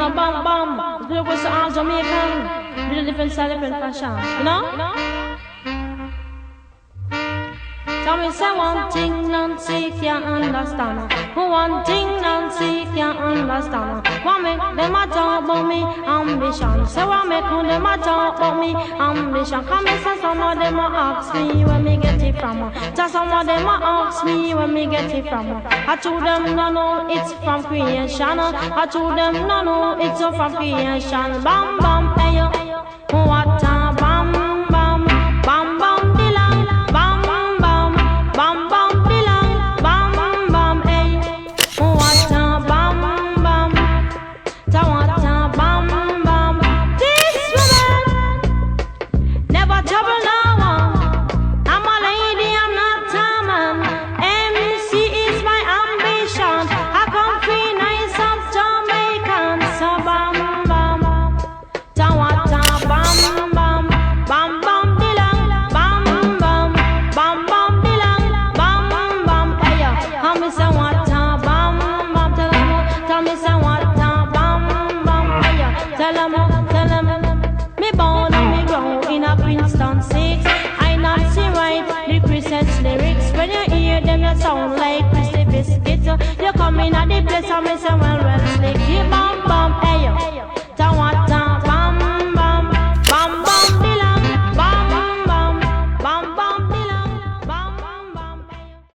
a bum bum. Look what's all Jamaican. With a different style, different fashion. You know? Tell me say one thing Nancy can't understand. One thing Nancy can't understand. What make them a talk about me ambition? Say what make them a talk about me ambition? Come and say some of them a ask me where me get it from. Just some of them a ask me where me get it from. I told them no no it's from creation. I told them no no it's from creation. Bam bam hey yo, what a bam bam bam bam dilang bam bam bam bam dilang bam bam hey, what a bam bam, ta what a bam bam. This woman never trouble no one. I'm a lady, I'm not a man. MC is my ambition. I come free nice of Jamaican. So bam bam, ta what a bam bam, bam bam dilang, bam bam, bam bam dilang, bam bam. Hey yo, how me say what a bam bam? Tell me say what a bam bam. Hey yo, tell 'em, me born and me grow in a Princeton 6. I not see right the Christmas lyrics. When you hear them, you sound like Christy Biscuits. You come in at the place and me say well slick. You bam bam, hey yo,